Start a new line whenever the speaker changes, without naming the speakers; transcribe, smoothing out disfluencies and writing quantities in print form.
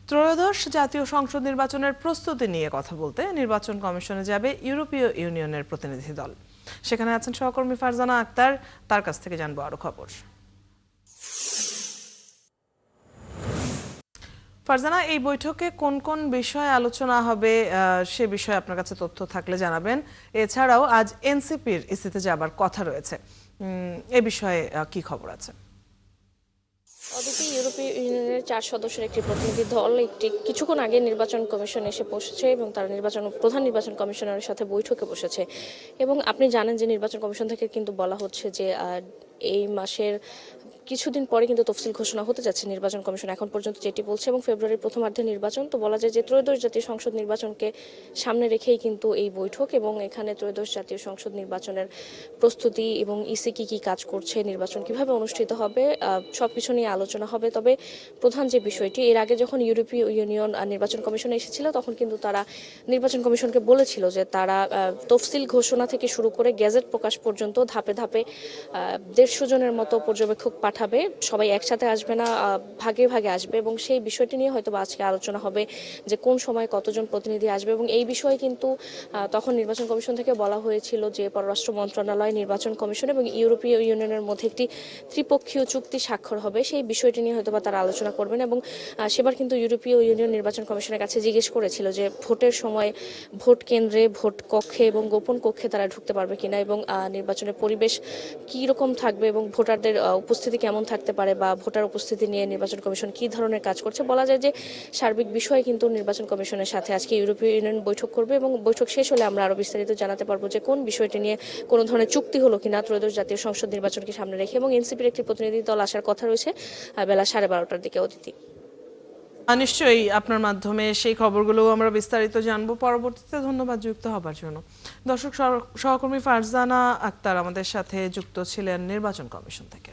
ত্রয়োদশ জাতীয় সংসদ নির্বাচনের প্রস্তুতি নিয়ে কথা বলতে নির্বাচন কমিশনে যাবে ইউরোপীয় ইউনিয়নের প্রতিনিধি দল। সেখানে আছেন সহকর্মী ফারজানা আক্তার, তার কাছ থেকে জানবো আরো খবর। ফারজানা, এই বৈঠকে কোন কোন বিষয়ে আলোচনা হবে সে বিষয়ে আপনার কাছে তথ্য থাকলে জানাবেন। এছাড়াও আজ এনসিপির ইসিতে যাবার কথা রয়েছে, এ বিষয়ে কি খবর আছে?
অদিতি, ইউরোপীয় ইউনিয়নের 4 সদস্যের একটি প্রতিনিধি দল কিছুক্ষণ আগে নির্বাচন কমিশনে এসে বসেছে এবং তারা প্রধান নির্বাচন কমিশনারের সাথে বৈঠকে বসেছে। এবং আপনি জানেন যে নির্বাচন কমিশন থেকে কিন্তু বলা হচ্ছে যে এই মাসের কিছুদিন পরে কিন্তু তফসিল ঘোষণা হতে যাচ্ছে নির্বাচন কমিশন এখন পর্যন্ত যেটি বলছে, এবং ফেব্রুয়ারির প্রথমার্ধে নির্বাচন। তো বলা যায় যে ত্রয়োদশ জাতীয় সংসদ নির্বাচনকে সামনে রেখেই কিন্তু এই বৈঠক, এবং এখানে ত্রয়োদশ জাতীয় সংসদ নির্বাচনের প্রস্তুতি এবং ইসি কি কাজ করছে, নির্বাচন কিভাবে অনুষ্ঠিত হবে, সবকিছু নিয়ে আলোচনা হবে। তবে প্রধান যে বিষয়টি, এর আগে যখন ইউরোপীয় ইউনিয়ন নির্বাচন কমিশনে এসেছিল তখন কিন্তু তারা নির্বাচন কমিশনকে বলেছিল যে তারা তফসিল ঘোষণা থেকে শুরু করে গেজেট প্রকাশ পর্যন্ত ধাপে ধাপে 150 জনের মতো পর্যবেক্ষক পাঠাবে। সবাই একসাথে আসবে না, ভাগে ভাগে আসবে, এবং সেই বিষয়টি নিয়ে হয়তো আজকে আলোচনা হবে যে কোন সময় কতজন প্রতিনিধি আসবে। এবং এই বিষয়ে কিন্তু তখন নির্বাচন কমিশন থেকে বলা হয়েছিল যে পররাষ্ট্র মন্ত্রণালয়, নির্বাচন কমিশন এবং ইউরোপীয় ইউনিয়নের মধ্যে একটি ত্রিপক্ষীয় চুক্তি স্বাক্ষর হবে। সেই বিষয়টি নিয়ে হয়তো তারা আলোচনা করবেন। এবং সেবার কিন্তু ইউরোপীয় ইউনিয়ন নির্বাচন কমিশনের কাছে জিজ্ঞেস করেছিল যে ভোটের সময় ভোট কেন্দ্রে, ভোট কক্ষে এবং গোপন কক্ষে তারা ঢুকতে পারবে কিনা, এবং নির্বাচনের পরিবেশ কী রকম থাকবে এবং ভোটারদের উপস্থিতি কেমন থাকতে পারে, বা ভোটার উপস্থিতি নিয়ে নির্বাচন কমিশন কী ধরনের কাজ করছে। বলা যায় যে সার্বিক বিষয়ে কিন্তু নির্বাচন কমিশনের সাথে আজকে ইউরোপীয় ইউনিয়ন বৈঠক করবে, এবং বৈঠক শেষ হলে আমরা আরও বিস্তারিত জানাতে পারবো যে কোন বিষয়টি নিয়ে কোনো ধরনের চুক্তি হলো কিনা ত্রয়োদশ জাতীয় সংসদ নির্বাচনকে সামনে রেখে। এবং এনসিপির একটি প্রতিনিধি দল আসার কথা রয়েছে বেলা 12:30টার দিকে। অতিথি,
নিশ্চয়ই আপনার মাধ্যমে সেই খবরগুলো আমরা বিস্তারিত জানবো পরবর্তীতে। ধন্যবাদ যুক্ত হবার জন্য। দর্শক, সহকর্মী ফারজানা আক্তার আমাদের সাথে যুক্ত ছিলেন নির্বাচন কমিশন থেকে।